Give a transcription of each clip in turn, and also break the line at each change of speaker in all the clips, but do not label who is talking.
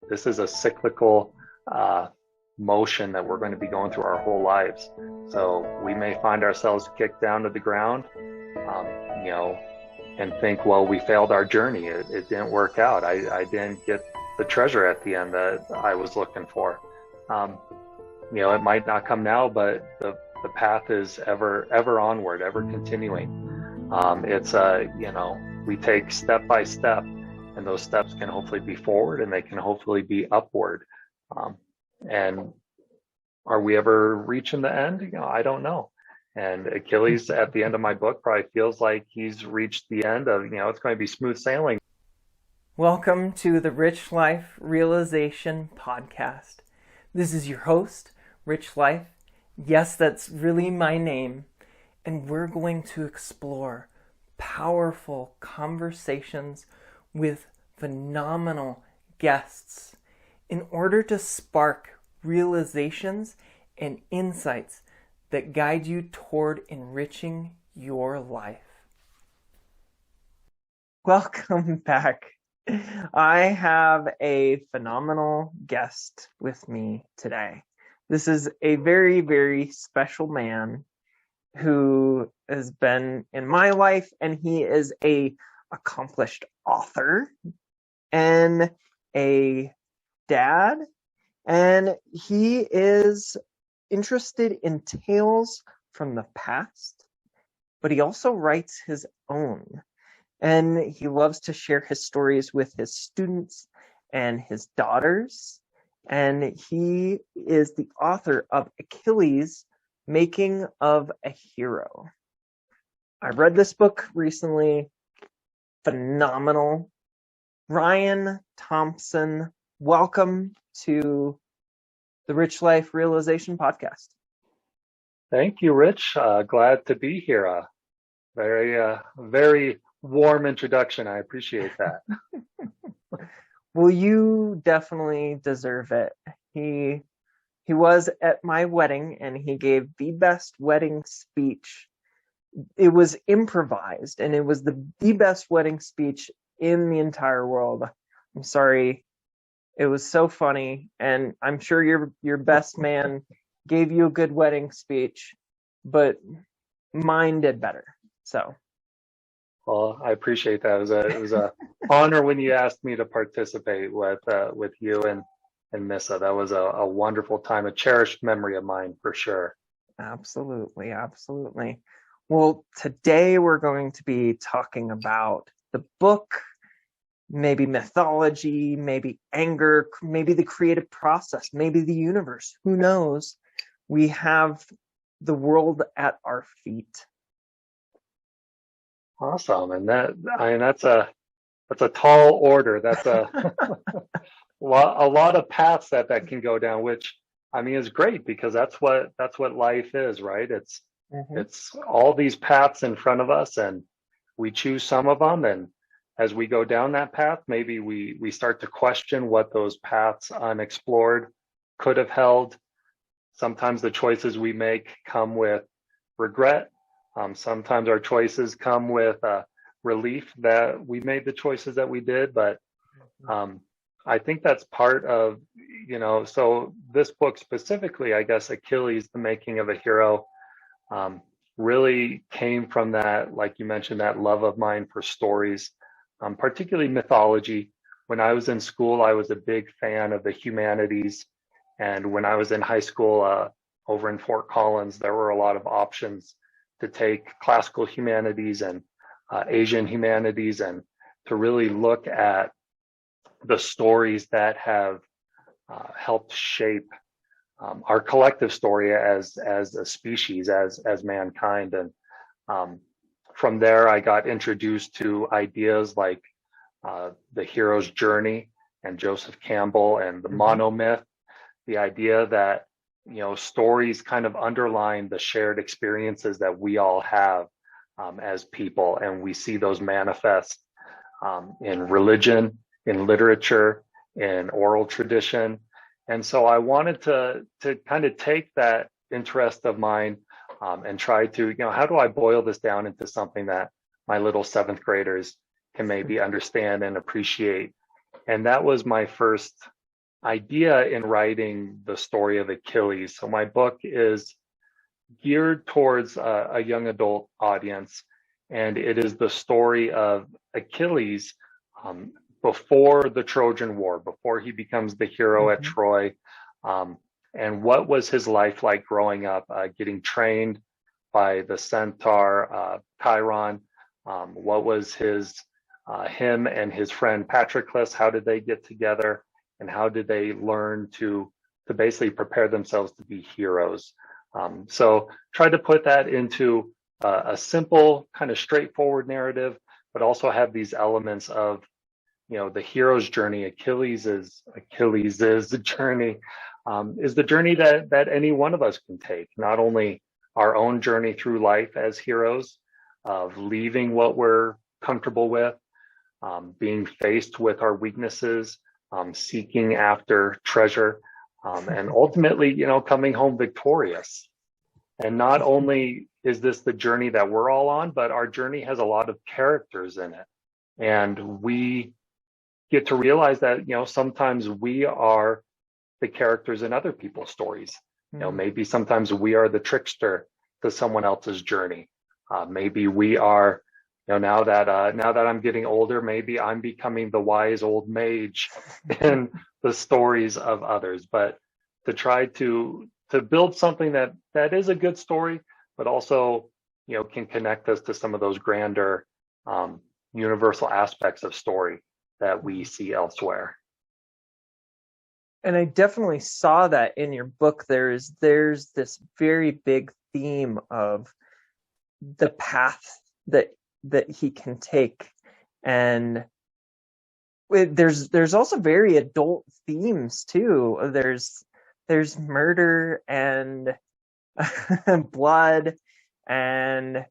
this is a cyclical motion that we're going to be going through our whole lives. So we may find ourselves kicked down to the ground, um, you know, and think, well, we failed our journey. It didn't work out. I didn't get the treasure at the end that I was looking for. Um, it might not come now, but the path is ever onward, ever continuing. We take step by step, and those steps can hopefully be forward, and they can hopefully be upward. And are we ever reaching the end? I don't know. And Achilles at the end of my book probably feels like he's reached the end of, it's going to be smooth sailing.
Welcome to the Rich Life Realization Podcast. This is your host, Rich Life. Yes, that's really my name. And we're going to explore powerful conversations with phenomenal guests in order to spark realizations and insights that guide you toward enriching your life. Welcome back. I have a phenomenal guest with me today. This is a very, very special man who has been in my life, and he is a accomplished author and a dad, and he is interested in tales from the past, but he also writes his own. And he loves to share his stories with his students and his daughters. And he is the author of Achilles, Making of a Hero. I read this book recently. Phenomenal. Ryan Thompson, welcome to the Rich Life Realization Podcast.
Thank you, Rich. Glad to be here. Very warm introduction. I appreciate that.
Well, you definitely deserve it. He was at my wedding, and he gave the best wedding speech. It was improvised, and it was the best wedding speech in the entire world. I'm sorry. It was so funny, and I'm sure your best man gave you a good wedding speech, but mine did better. So,
well, I appreciate that. It was a honor when you asked me to participate with you and Missa. That was a wonderful time, a cherished memory of mine for sure.
Absolutely, absolutely. Well, today we're going to be talking about the book, maybe mythology, maybe anger, maybe the creative process, maybe the universe. Who knows? We have the world at our feet.
Awesome. And that's a tall order. That's a lot of paths that can go down, which is great, because that's what life is, right? It's all these paths in front of us, and we choose some of them, and as we go down that path, maybe we start to question what those paths unexplored could have held. Sometimes the choices we make come with regret. Sometimes our choices come with relief that we made the choices that we did. But I think that's part of, so this book specifically, I guess, Achilles, The Making of a Hero, really came from that, like you mentioned, that love of mine for stories. Particularly mythology. When I was in school, I was a big fan of the humanities. And when I was in high school over in Fort Collins, there were a lot of options to take classical humanities and Asian humanities, and to really look at the stories that have helped shape our collective story as a species, as mankind. And from there, I got introduced to ideas like the hero's journey and Joseph Campbell and the monomyth, the idea that, stories kind of underline the shared experiences that we all have as people. And we see those manifest in religion, in literature, in oral tradition. And so I wanted to kind of take that interest of mine and try to, how do I boil this down into something that my little seventh graders can maybe understand and appreciate? And that was my first idea in writing the story of Achilles. So my book is geared towards a young adult audience, and it is the story of Achilles um, before the Trojan War, before he becomes the hero at
Hmm.
Troy. Um, and what was his life like growing up, getting trained by the centaur Chiron? What was him and his friend Patroclus? How did they get together, and how did they learn to basically prepare themselves to be heroes? So try to put that into a simple, kind of straightforward narrative, but also have these elements of, the hero's journey. Achilles's journey is the journey that any one of us can take. Not only our own journey through life as heroes, of leaving what we're comfortable with, being faced with our weaknesses, seeking after treasure, and ultimately, coming home victorious. And not only is this the journey that we're all on, but our journey has a lot of characters in it. And we get to realize that, sometimes we are the characters in other people's stories. Maybe sometimes we are the trickster to someone else's journey. Maybe we are, now that I'm getting older, maybe I'm becoming the wise old mage in the stories of others. But to try to build something that is a good story, but also, can connect us to some of those grander universal aspects of story that we see elsewhere.
And I definitely saw that in your book. There's this very big theme of the path that he can take, and there's also very adult themes too. There's murder and blood, and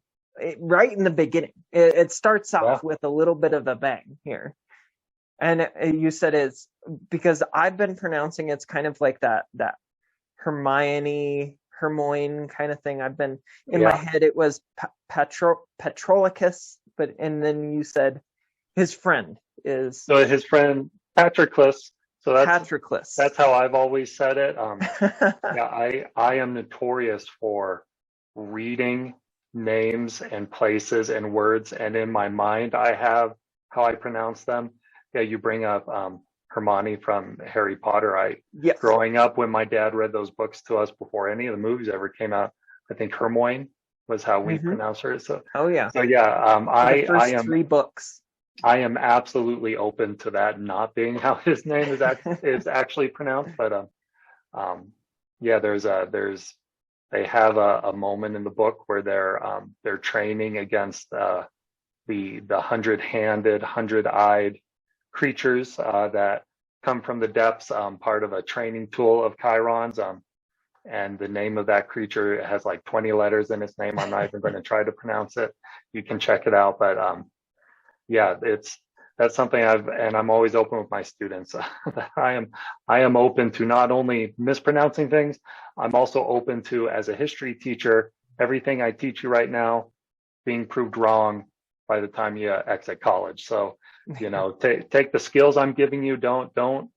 right in the beginning, it starts off with a little bit of a bang here. And you said it's because I've been pronouncing it's kind of like that Hermione kind of thing. I've been in my head it was Patroclus, and then you said his friend is
so his friend Patroclus. So
Patroclus.
That's how I've always said it. I am notorious for reading names and places and words, and in my mind I have how I pronounce them. Yeah, you bring up Hermione from Harry Potter.
Yes.
Growing up, when my dad read those books to us before any of the movies ever came out, I think Hermione was how we pronounce her. So,
yeah.
So yeah,
I am 3 books.
I am absolutely open to that not being how his name is actually pronounced. But yeah, they have a moment in the book where they're training against the 100-handed, 100-eyed creatures that come from the depths, part of a training tool of Chiron's. And the name of that creature has like 20 letters in its name. I'm not even going to try to pronounce it. You can check it out. But yeah, that's something I'm always open with my students. I am open to not only mispronouncing things, I'm also open to, as a history teacher, everything I teach you right now being proved wrong by the time you exit college. So, take the skills I'm giving you. Don't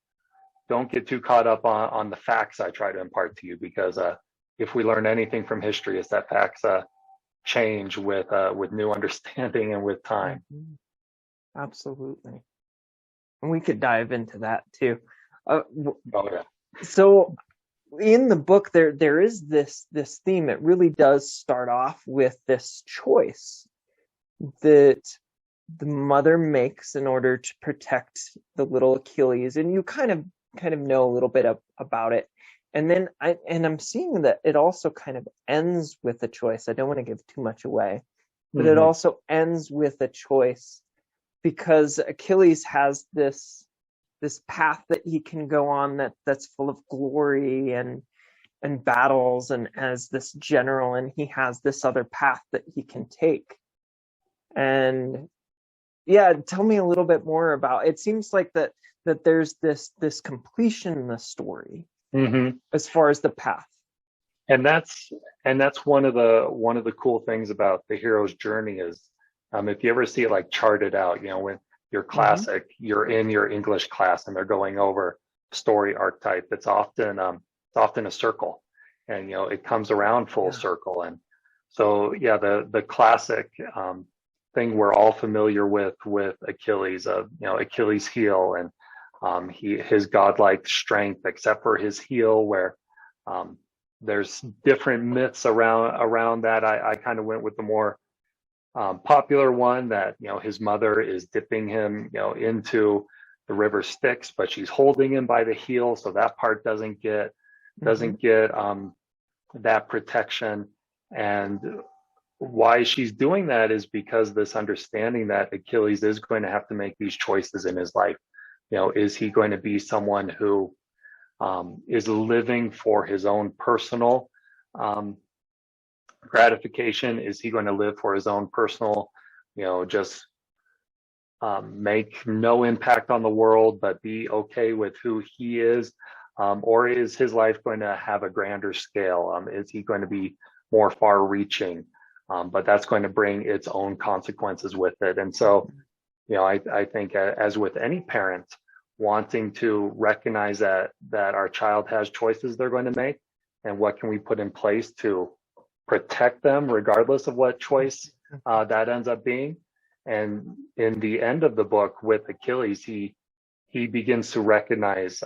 get too caught up on the facts I try to impart to you, because if we learn anything from history, it's that facts change with new understanding and with time.
Absolutely. And we could dive into that too.
Oh yeah.
So in the book there is this theme. It really does start off with this choice that the mother makes in order to protect the little Achilles, and you kind of know a little bit about it. And then I'm seeing that it also kind of ends with a choice. I don't want to give too much away, but it also ends with a choice, because Achilles has this path that he can go on that's full of glory and battles, and as this general, and he has this other path that he can take. And yeah, tell me a little bit more about it. Seems like that there's this completion in the story as far as the path.
And that's one of the cool things about the hero's journey is, if you ever see it like charted out, when your classic, you're in your English class and they're going over story archetype, it's often a circle, and it comes around full circle. And so yeah, the classic thing we're all familiar with Achilles, of Achilles' heel, and his godlike strength, except for his heel, where there's different myths around that. I kind of went with the more popular one, that his mother is dipping him into the river Styx, but she's holding him by the heel, so that part doesn't get that protection. And why she's doing that is because this understanding that Achilles is going to have to make these choices in his life. Is he going to be someone who is living for his own personal gratification? Is he going to live for his own personal, just make no impact on the world, but be okay with who he is? Or is his life going to have a grander scale? Is he going to be more far reaching? But that's going to bring its own consequences with it. And so, I think, as with any parent, wanting to recognize that our child has choices they're going to make, and what can we put in place to protect them regardless of what choice that ends up being. And in the end of the book with Achilles, he begins to recognize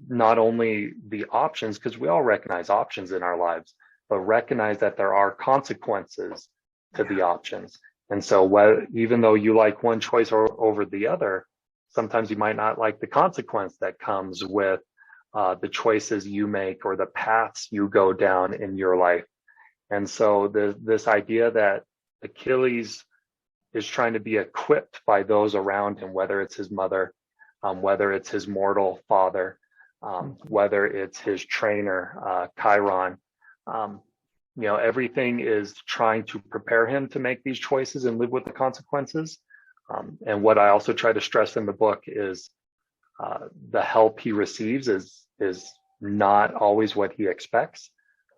not only the options, because we all recognize options in our lives, but recognize that there are consequences to the options. And so even though you like one choice over the other, sometimes you might not like the consequence that comes with the choices you make or the paths you go down in your life. And so this idea that Achilles is trying to be equipped by those around him, whether it's his mother, whether it's his mortal father, whether it's his trainer, Chiron, everything is trying to prepare him to make these choices and live with the consequences. And what I also try to stress in the book is the help he receives is not always what he expects,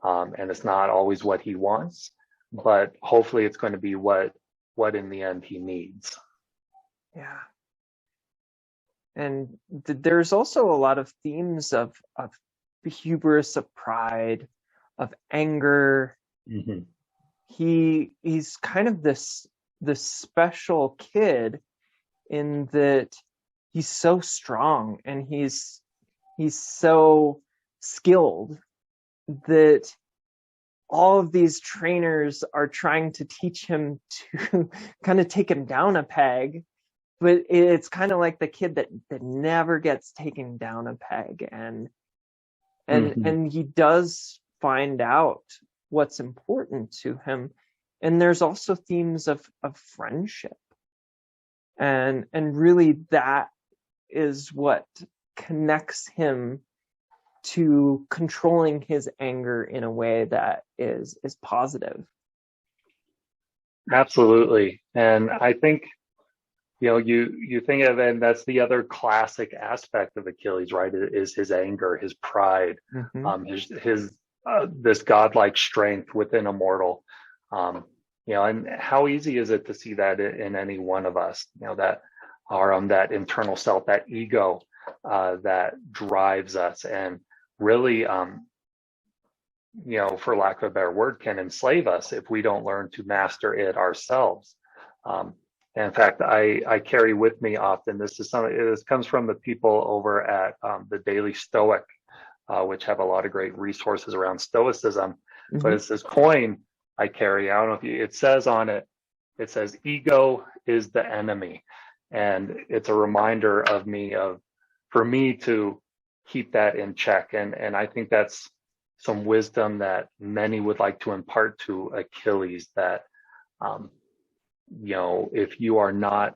and it's not always what he wants, but hopefully it's going to be what in the end he needs.
Yeah. And there's also a lot of themes of hubris, of pride, of anger.
Mm-hmm.
He's kind of this special kid in that he's so strong and he's so skilled that all of these trainers are trying to teach him to kind of take him down a peg, but it's kind of like the kid that never gets taken down a peg, and he does find out what's important to him. And there's also themes of friendship, and really that is what connects him to controlling his anger in a way that is positive.
Absolutely. And I think, you think of it, and that's the other classic aspect of Achilles, right? Is his anger, his pride, his this godlike strength within a mortal. And how easy is it to see that in any one of us? That our that internal self, that ego that drives us, and really, for lack of a better word, can enslave us if we don't learn to master it ourselves. In fact, I carry with me often, this comes from the people over at the Daily Stoic, which have a lot of great resources around Stoicism. But it's this coin I carry. I don't know if it says on it, it says, "Ego is the enemy." And it's a reminder for me to keep that in check. And I think that's some wisdom that many would like to impart to Achilles, that, if you are not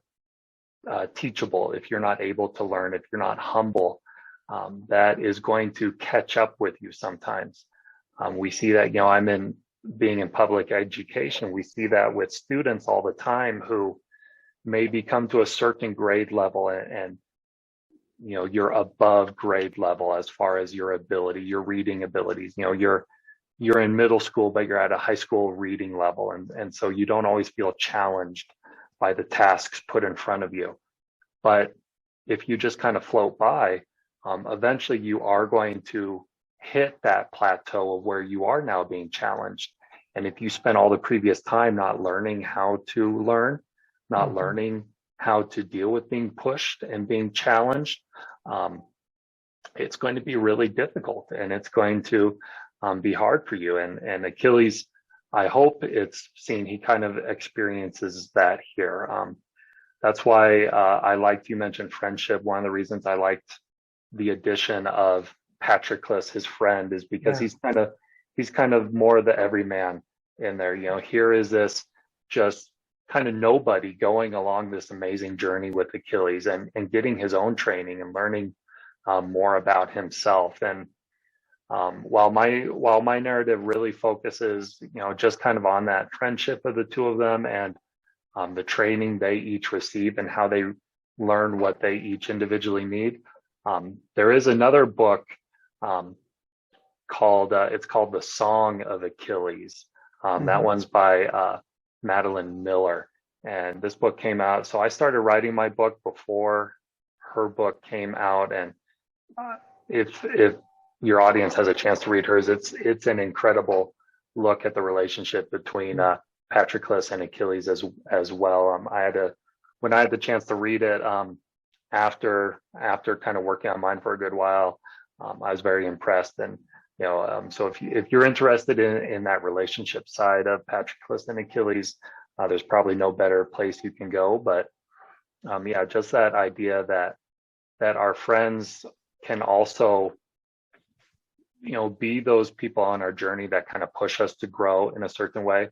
teachable, if you're not able to learn, if you're not humble, that is going to catch up with you sometimes. We see that, being in public education, we see that with students all the time who maybe come to a certain grade level and you're above grade level as far as your ability, your reading abilities. You're in middle school, but you're at a high school reading level. And so you don't always feel challenged by the tasks put in front of you. But if you just kind of float by, eventually you are going to hit that plateau of where you are now being challenged. And if you spend all the previous time not learning how to learn, not learning how to deal with being pushed and being challenged, it's going to be really difficult, and it's going to be hard for you. And Achilles, I hope it's seen, he kind of experiences that here. That's why I liked, you mentioned friendship. One of the reasons I liked the addition of Patroclus, his friend, is because he's kind of more the everyman in there. You know, here is this just kind of nobody going along this amazing journey with Achilles and getting his own training and learning more about himself. And while my narrative really focuses, you know, just kind of on that friendship of the two of them and the training they each receive and how they learn what they each individually need. There is another book called The Song of Achilles. That one's by Madeline Miller, and this book came out. So I started writing my book before her book came out, and if your audience has a chance to read hers, it's an incredible look at the relationship between Patroclus and Achilles as well. When I had the chance to read it after kind of working on mine for a good while, I was very impressed. And you know, so if you're interested in that relationship side of Patroclus and Achilles, there's probably no better place you can go. But yeah, just that idea that our friends can also, you know, be those people on our journey that kind of push us to grow in a certain way.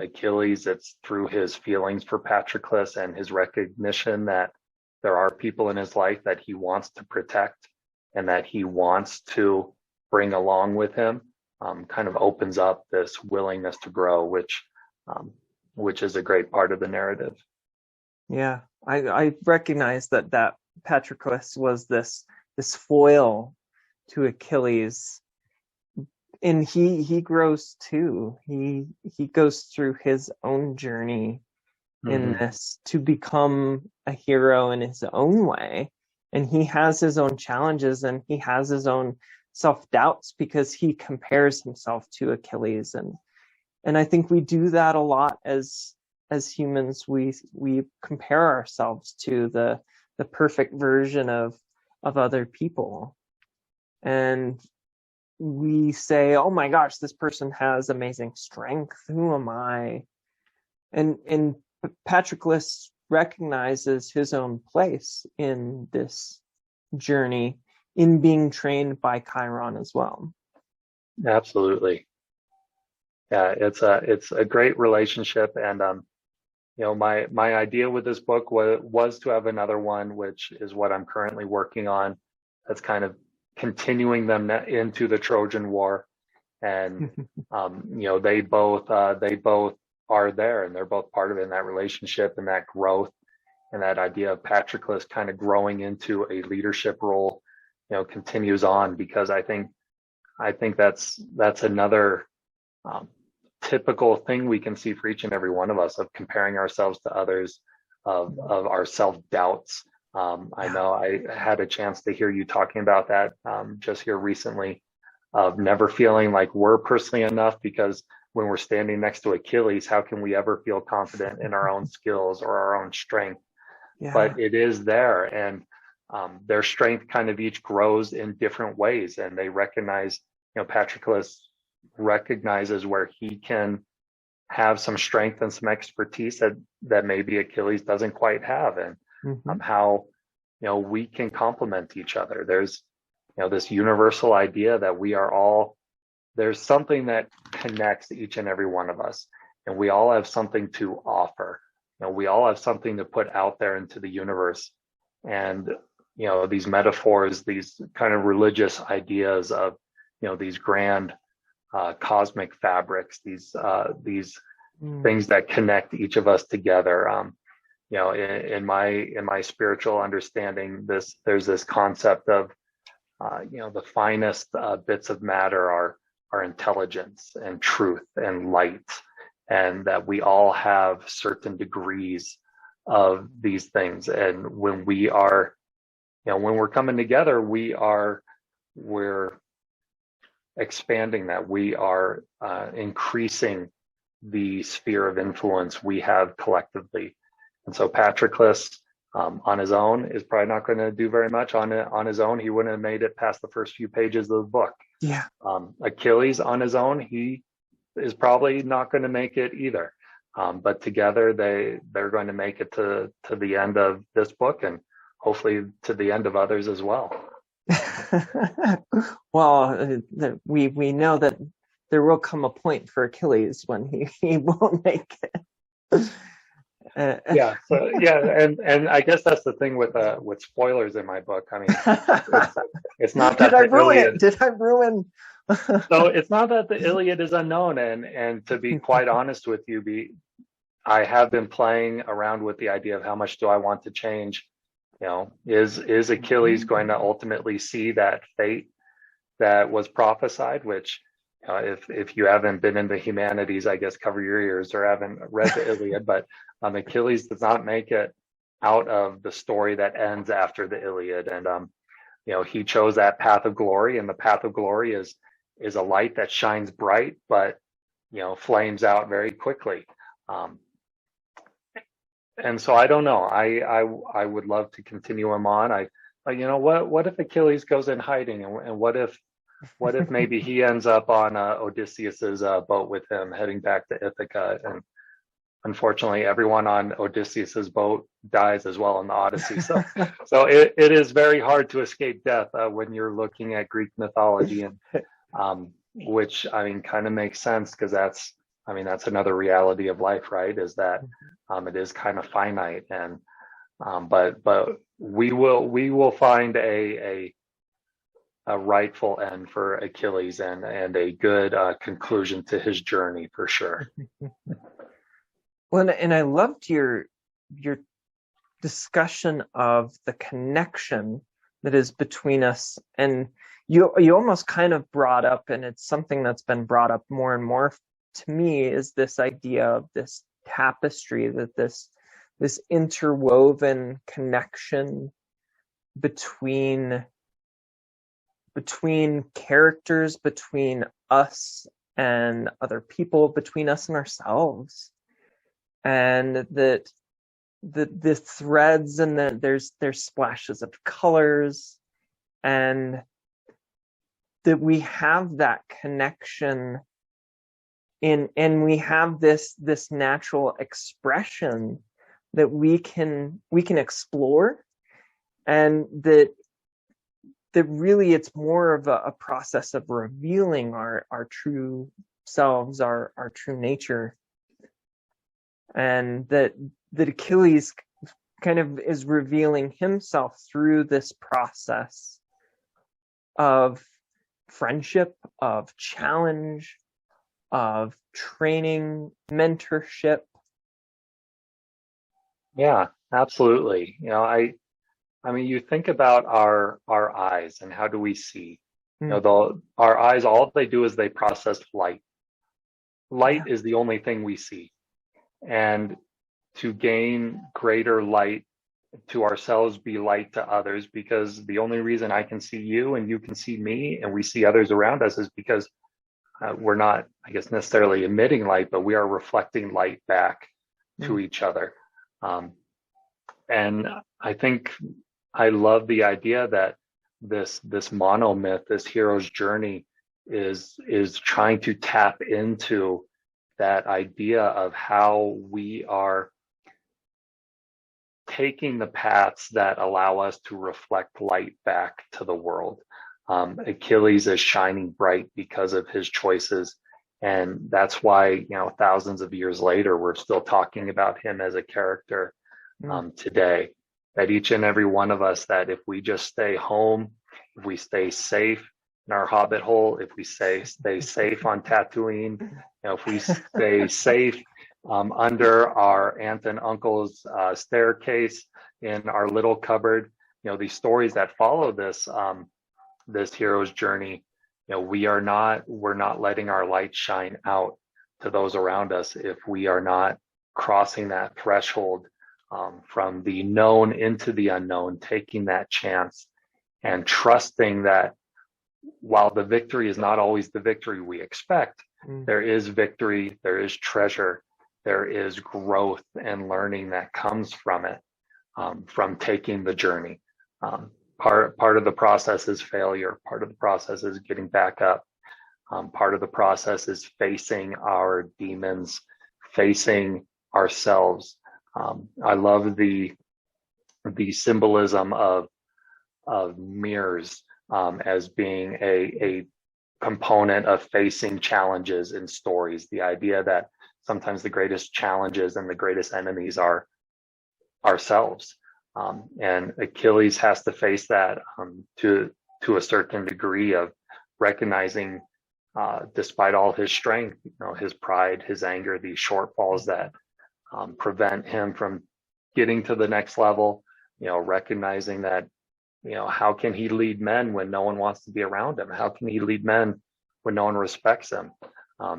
Achilles, it's through his feelings for Patroclus and his recognition that there are people in his life that he wants to protect and that he wants to bring along with him, kind of opens up this willingness to grow, which is a great part of the narrative.
Yeah, I recognize that Patroclus was this foil to Achilles, and he grows too. He goes through his own journey in this to become a hero in his own way, and he has his own challenges and he has his own self-doubts because he compares himself to Achilles, and I think we do that a lot as humans. We compare ourselves to the perfect version of other people, and we say, oh my gosh, this person has amazing strength, who am I? And Patroclus recognizes his own place in this journey in being trained by Chiron as well.
Absolutely. Yeah, it's a great relationship. And you know, my idea with this book was to have another one, which is what I'm currently working on, that's kind of continuing them into the Trojan War. And you know, they both are there, and they're both part of it in that relationship and that growth and that idea of Patroclus kind of growing into a leadership role, you know, continues on, because I think that's another typical thing we can see for each and every one of us, of comparing ourselves to others, of our self-doubts. I know I had a chance to hear you talking about that just here recently, of never feeling like we're personally enough, because when we're standing next to Achilles, how can we ever feel confident in our own skills or our own strength? Yeah. But it is there, and their strength kind of each grows in different ways, and they recognize, you know, Patroclus recognizes where he can have some strength and some expertise that maybe Achilles doesn't quite have, and how, you know, we can complement each other. There's, you know, this universal idea that we are all, there's something that connects each and every one of us, and we all have something to offer. You know, we all have something to put out there into the universe. And, you know, these metaphors, these kind of religious ideas of, you know, these grand cosmic fabrics, these things that connect each of us together. You know, in my spiritual understanding, there's this concept of, you know, the finest bits of matter are intelligence and truth and light, and that we all have certain degrees of these things. And when we are, when we're coming together, we're expanding that. We are increasing the sphere of influence we have collectively. And so Patroclus on his own is probably not going to do very much on his own. He wouldn't have made it past the first few pages of the book.
Yeah.
Achilles on his own, he is probably not going to make it either. But together they're going to make it to the end of this book, and hopefully to the end of others as well.
Well, we know that there will come a point for Achilles when he won't make it.
And I guess that's the thing with spoilers in my book. I mean, it's not that
Did I ruin it? Did I ruin?
So it's not that the Iliad is unknown, and to be quite honest with you, I have been playing around with the idea of how much do I want to change. Is Achilles going to ultimately see that fate that was prophesied? Which, if you haven't been in the humanities, I guess cover your ears, or haven't read the Iliad. But Achilles does not make it out of the story that ends after the Iliad, and he chose that path of glory, and the path of glory is a light that shines bright, but flames out very quickly. And so I don't know. I would love to continue him on. What if Achilles goes in hiding, and what if maybe he ends up on Odysseus's boat with him, heading back to Ithaca, and unfortunately everyone on Odysseus's boat dies as well in the Odyssey. So it is very hard to escape death when you're looking at Greek mythology, and which kind of makes sense, because that's another reality of life, right? Is that it is kind of finite, and but we will find a rightful end for Achilles, and a good conclusion to his journey for sure.
Well, and I loved your discussion of the connection that is between us, and you almost kind of brought up, and it's something that's been brought up more and more to me, is this idea of this tapestry, that this interwoven connection between characters, between us and other people, between us and ourselves, and that the threads, and that there's splashes of colors, and that we have that connection and we have this natural expression that we can explore, and that really it's more of a process of revealing our true selves, our true nature, and that Achilles kind of is revealing himself through this process of friendship, of challenge, of training, mentorship.
Yeah, absolutely. You think about our eyes, and how do we see? Our eyes, all they do is they process light. Light is the only thing we see. And to gain greater light to ourselves, be light to others, because the only reason I can see you and you can see me and we see others around us is because we're not, I guess, necessarily emitting light, but we are reflecting light back to each other. And I think I love the idea that this monomyth, this hero's journey, is trying to tap into that idea of how we are taking the paths that allow us to reflect light back to the world. Achilles is shining bright because of his choices, and that's why thousands of years later we're still talking about him as a character today. That each and every one of us, that if we just stay home, if we stay safe in our hobbit hole, if we stay safe on Tatooine, if we stay safe under our aunt and uncle's staircase in our little cupboard, these stories that follow this this hero's journey, we're not letting our light shine out to those around us if we are not crossing that threshold from the known into the unknown, taking that chance and trusting that while the victory is not always the victory we expect, there is victory, there is treasure, there is growth and learning that comes from it, from taking the journey. Part of the process is failure. Part of the process is getting back up. Part of the process is facing our demons, facing ourselves. I love the symbolism of mirrors as being a component of facing challenges in stories. The idea that sometimes the greatest challenges and the greatest enemies are ourselves. And Achilles has to face that to a certain degree of recognizing, despite all his strength, his pride, his anger, these shortfalls that prevent him from getting to the next level. Recognizing that, how can he lead men when no one wants to be around him? How can he lead men when no one respects him?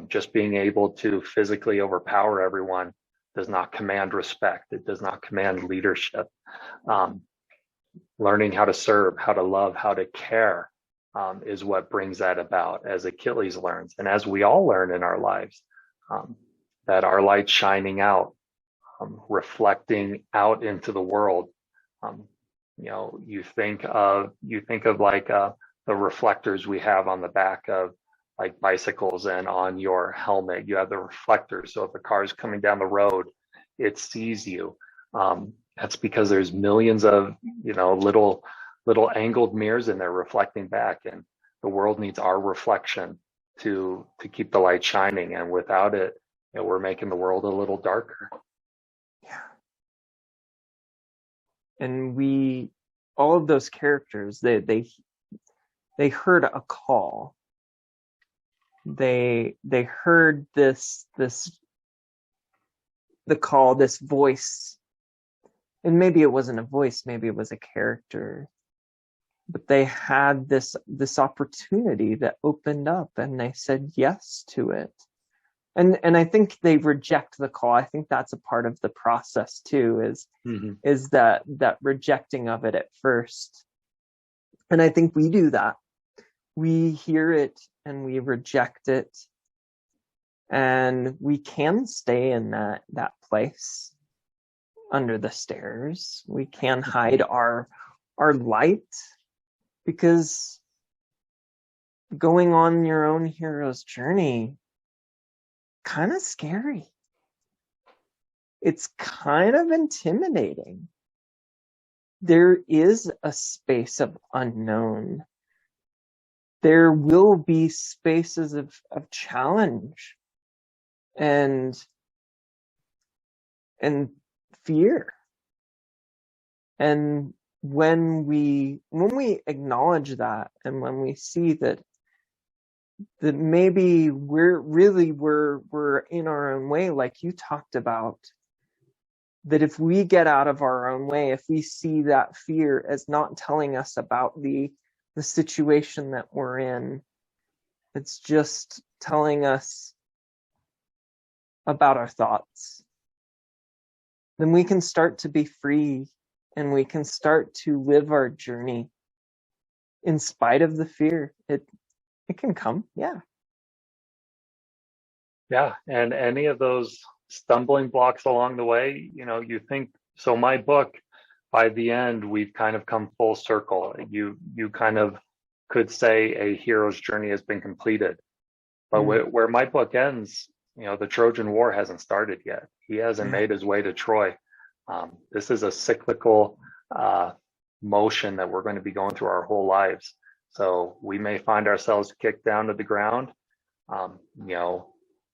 Just being able to physically overpower everyone does not command respect. It does not command leadership. Learning how to serve, how to love, how to care is what brings that about, as Achilles learns. And as we all learn in our lives, that our light shining out, reflecting out into the world. You think of like the reflectors we have on the back of like bicycles, and on your helmet, you have the reflectors. So if a car is coming down the road, it sees you. That's because there's millions of, little angled mirrors in there reflecting back, and the world needs our reflection to keep the light shining. And without it, we're making the world a little darker.
Yeah. And all of those characters, they heard a call. They heard the call, this voice, and maybe it wasn't a voice, maybe it was a character, but they had this opportunity that opened up, and they said yes to it. And I think they reject the call. I think that's a part of the process too, is that rejecting of it at first. And I think we do that. We hear it and we reject it, and we can stay in that place under the stairs. We can hide our light, because going on your own hero's journey, kind of scary. It's kind of intimidating. There is a space of unknown. There will be spaces of challenge and fear. And when we acknowledge that, and when we see that maybe we're in our own way, like you talked about, that if we get out of our own way, if we see that fear as not telling us about the situation that we're in, it's just telling us about our thoughts, then we can start to be free, and we can start to live our journey in spite of the fear. It can come. Yeah.
And any of those stumbling blocks along the way, you think, so my book, by the end, we've kind of come full circle. You kind of could say a hero's journey has been completed. But where my book ends, the Trojan War hasn't started yet. He hasn't made his way to Troy. This is a cyclical motion that we're going to be going through our whole lives. So we may find ourselves kicked down to the ground,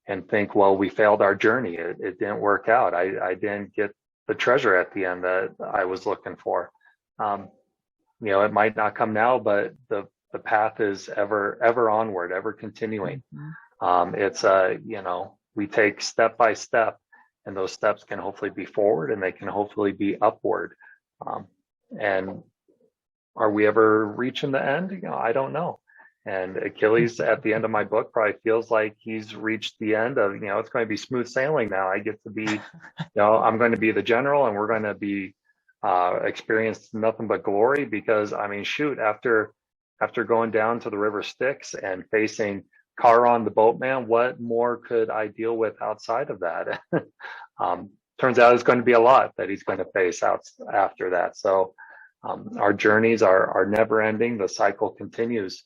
and think, well, we failed our journey. It didn't work out. I didn't get the treasure at the end that I was looking for. It might not come now, but the path is ever onward, ever continuing. It's we take step by step, and those steps can hopefully be forward, and they can hopefully be upward. And are we ever reaching the end? I don't know. And Achilles at the end of my book probably feels like he's reached the end of, it's going to be smooth sailing now. I get to be, I'm going to be the general, and we're going to be experience nothing but glory, because I mean, shoot, after going down to the river Styx and facing Charon the boatman, what more could I deal with outside of that? Turns out it's going to be a lot that he's going to face out after that. So our journeys are never ending. The cycle continues.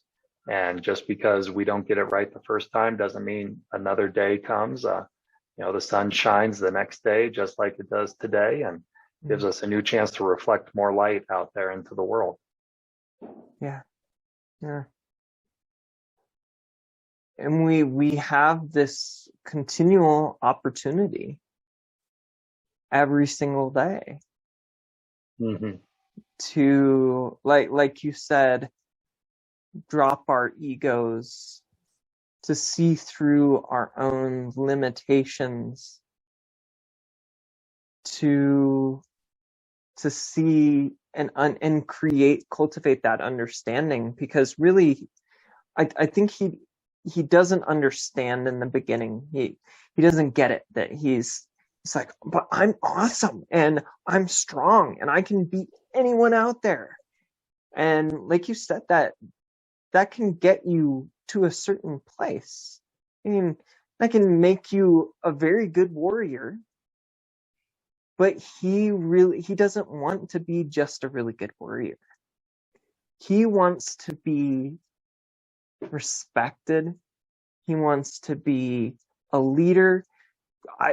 And just because we don't get it right the first time doesn't mean another day comes. The sun shines the next day just like it does today, and gives us a new chance to reflect more light out there into the world.
Yeah. Yeah. And we have this continual opportunity every single day to, like you said, drop our egos, to see through our own limitations, to see and cultivate that understanding. Because really, I think he doesn't understand in the beginning. He doesn't get it, that he's like, but I'm awesome and I'm strong and I can beat anyone out there. And like you said, that can get you to a certain place. I mean, that can make you a very good warrior, but he doesn't want to be just a really good warrior. He wants to be respected. He wants to be a leader.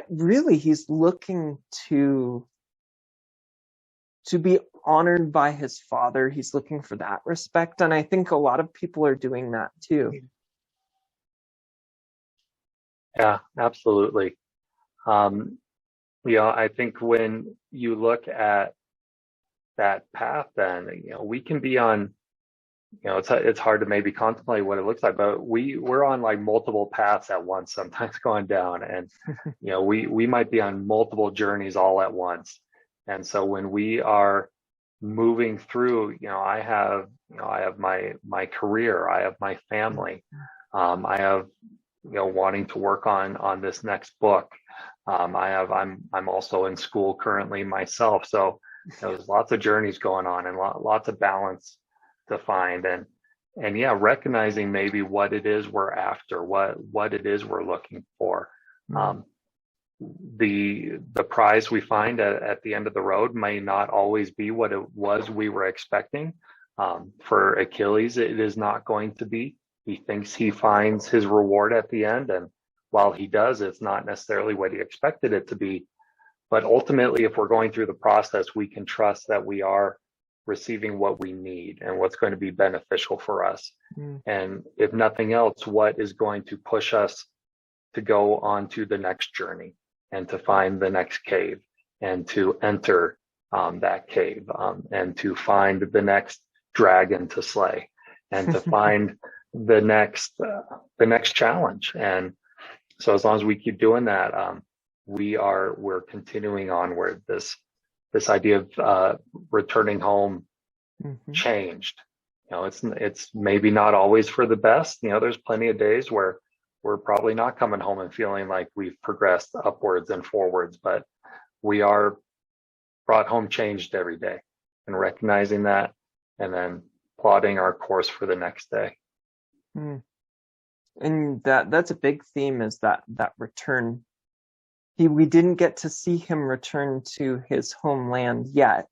He's looking to be honored by his father. He's looking for that respect. And I think a lot of people are doing that too.
Yeah, absolutely. I think when you look at that path, then, we can be on, it's hard to maybe contemplate what it looks like, but we're on like multiple paths at once, sometimes going down. And, we might be on multiple journeys all at once. And so when we are moving through, I have my career, I have my family, I have, wanting to work on this next book. I'm also in school currently myself. So there's lots of journeys going on, and lots of balance to find. And yeah, recognizing maybe what it is we're after, what it is we're looking for. The prize we find at the end of the road may not always be what it was we were expecting. For Achilles, it is not going to be. He thinks he finds his reward at the end, and while he does, it's not necessarily what he expected it to be. But ultimately, if we're going through the process, we can trust that we are receiving what we need and what's going to be beneficial for us. And if nothing else, what is going to push us to go on to the next journey, and to find the next cave, and to enter that cave, and to find the next dragon to slay, and to find the next challenge. And so as long as we keep doing that, we're continuing onward. This idea of returning home changed. It's maybe not always for the best. There's plenty of days where we're probably not coming home and feeling like we've progressed upwards and forwards, but we are brought home changed every day, and recognizing that, and then plotting our course for the next day.
And that's a big theme, is that return. We didn't get to see him return to his homeland yet,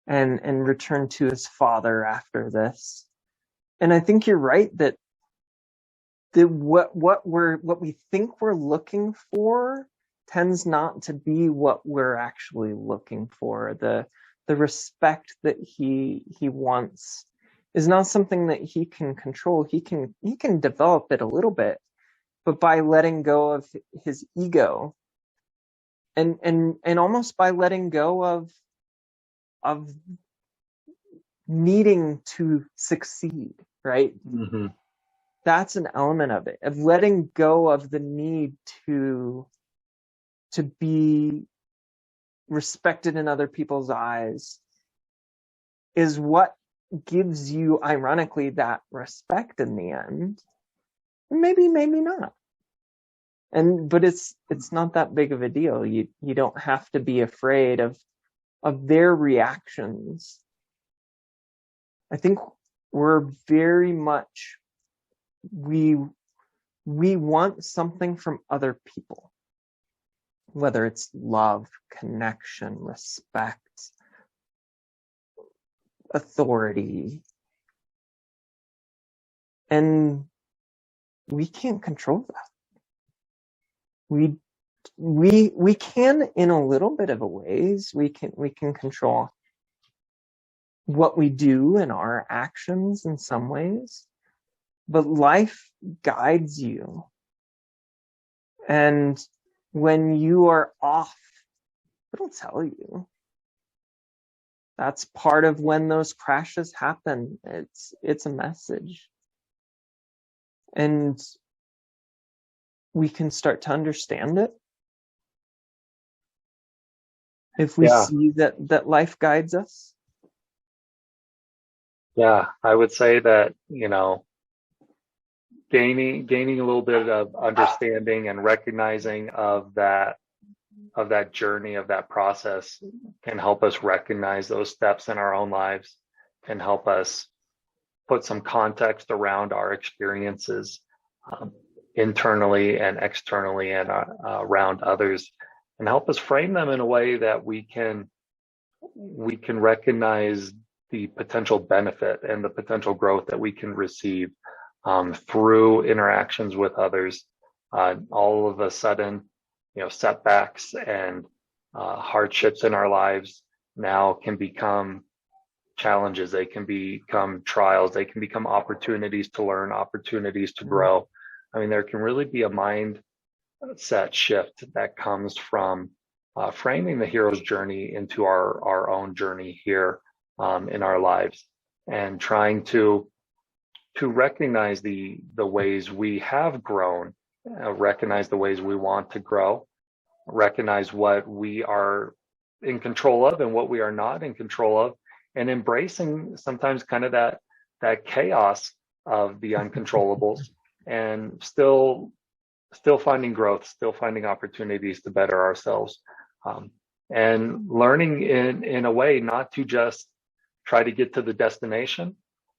and return to his father after this. And I think you're right that what we think we're looking for tends not to be what we're actually looking for. The respect that he wants is not something that he can control. He can develop it a little bit, but by letting go of his ego, and almost by letting go of needing to succeed, right? That's an element of it, of letting go of the need to be respected in other people's eyes, is what gives you, ironically, that respect in the end. Maybe not. But it's not that big of a deal. You don't have to be afraid of their reactions. I think we're very much, we want something from other people, whether it's love, connection, respect, authority, and we can't control that. We can, in a little bit of a ways, we can control what we do in our actions in some ways, but life guides you. And when you are off, it'll tell you. That's part of when those crashes happen. It's a message. And we can start to understand it if we see that life guides us.
Yeah, I would say that, gaining a little bit of understanding and recognizing of that journey, of that process, can help us recognize those steps in our own lives, can help us put some context around our experiences, internally and externally, and around others, and help us frame them in a way that we can recognize the potential benefit and the potential growth that we can receive through interactions with others. All of a sudden, setbacks and hardships in our lives now can become challenges. They can become trials. They can become opportunities to learn, opportunities to grow. I mean, there can really be a mindset shift that comes from framing the hero's journey into our own journey here in our lives, and trying to recognize the ways we have grown, recognize the ways we want to grow, recognize what we are in control of and what we are not in control of, and embracing sometimes kind of that chaos of the uncontrollables, and still finding growth, still finding opportunities to better ourselves, and learning in a way not to just try to get to the destination,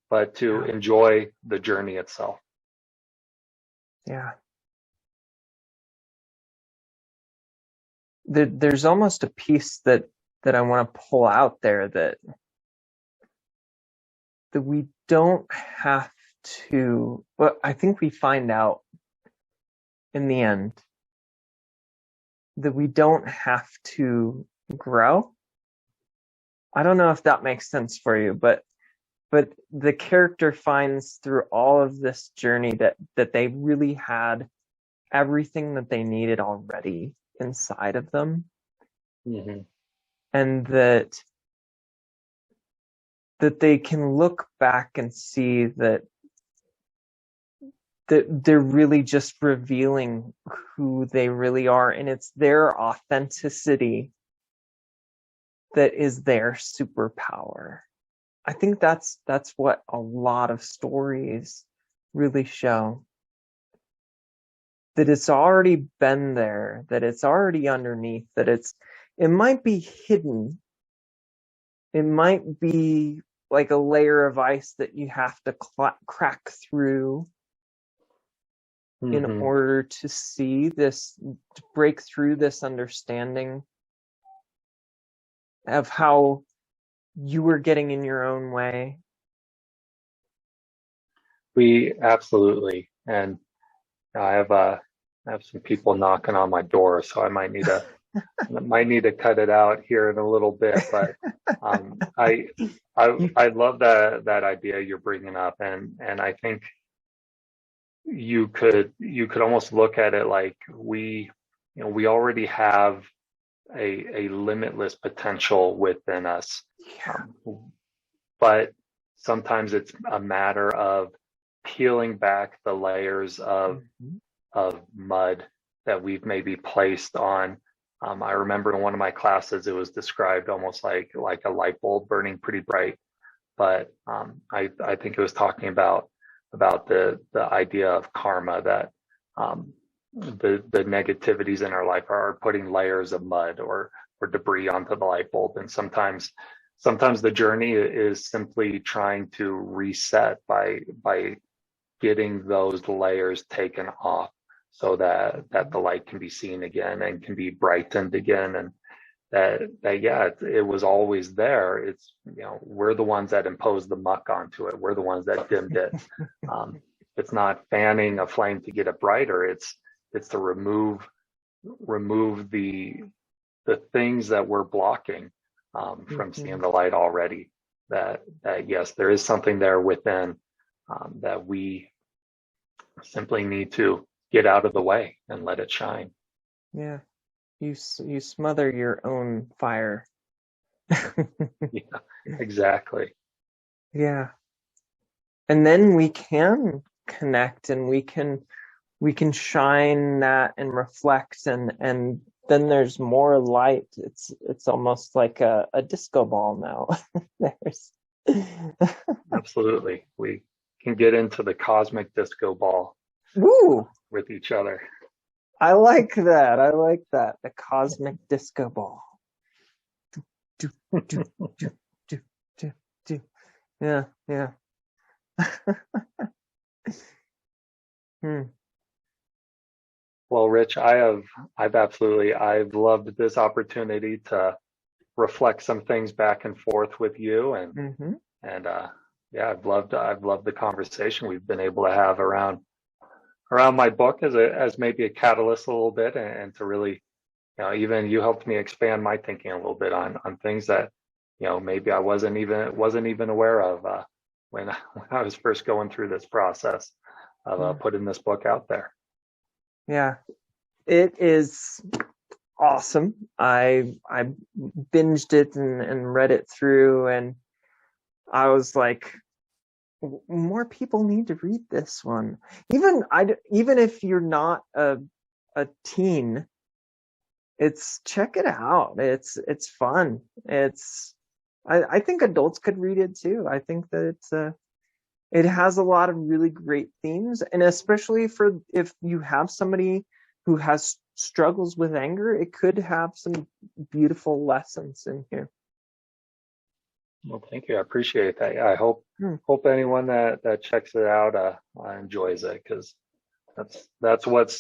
but to enjoy the journey itself.
Yeah. There's almost a piece that I want to pull out there, that we don't have to, well, I think we find out in the end that we don't have to grow. I don't know if that makes sense for you, but the character finds through all of this journey that they really had everything that they needed already inside of them.
Mm-hmm.
And that they can look back and see that they're really just revealing who they really are, and it's their authenticity that is their superpower. I think that's what a lot of stories really show. That it's already been there, that it's already underneath, that it might be hidden. It might be like a layer of ice that you have to crack through in order to see this, to break through this understanding of how you were getting in your own way.
We absolutely, and I have some people knocking on my door, so I might need to cut it out here in a little bit. But I love that idea you're bringing up, and I think you could almost look at it like we already have a limitless potential within us, but sometimes it's a matter of peeling back the layers of mud that we've maybe placed on. I remember in one of my classes, it was described almost like a light bulb burning pretty bright, but I think it was talking about the idea of karma, that the negativities in our life are putting layers of mud or debris onto the light bulb, and sometimes the journey is simply trying to reset by getting those layers taken off, so that the light can be seen again and can be brightened again, and that yeah, it was always there. It's, we're the ones that imposed the muck onto it. We're the ones that dimmed it. It's not fanning a flame to get it brighter. It's to remove the things that we're blocking from seeing the light already. That yes, there is something there within, that we simply need to get out of the way and let it shine.
Yeah. You smother your own fire.
Yeah, exactly.
Yeah. And then we can connect, and we can shine that and reflect, and then there's more light. It's almost like a disco ball now. There's
Absolutely. We can get into the cosmic disco ball.
Ooh,
with each other.
I like that. The cosmic disco ball. Do, do, do, do, do, do. Yeah.
Well, Rich, I've loved this opportunity to reflect some things back and forth with you, and yeah, I've loved the conversation we've been able to have around my book as maybe a catalyst a little bit, and to really, even you helped me expand my thinking a little bit on things that, maybe I wasn't even aware of when I was first going through this process of putting this book out there.
Yeah, it is awesome. I binged it and read it through, and I was like, more people need to read this one. Even if you're not a teen, check it out. It's fun. I think adults could read it too. I think that it has a lot of really great themes, and especially for if you have somebody who has struggles with anger, it could have some beautiful lessons in here.
Well, thank you. I appreciate that. Yeah, I hope anyone that checks it out enjoys it, because that's what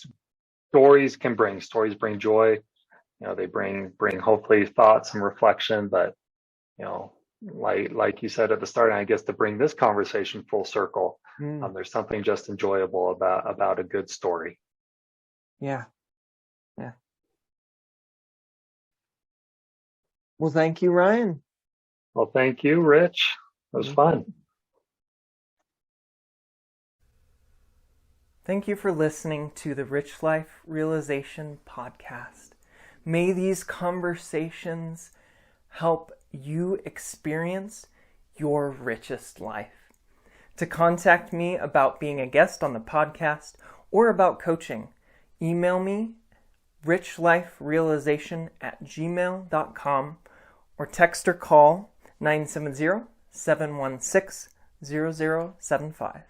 stories can bring. Stories bring joy. They bring hopefully thoughts and reflection, but like you said at the start, and I guess to bring this conversation full circle, there's something just enjoyable about a good story.
Yeah. Well, thank you, Ryan.
Well, thank you, Rich. It was fun.
Thank you for listening to the Rich Life Realization Podcast. May these conversations help you experience your richest life. To contact me about being a guest on the podcast or about coaching, email me richliferealization@gmail.com or text or call 970-716-0075.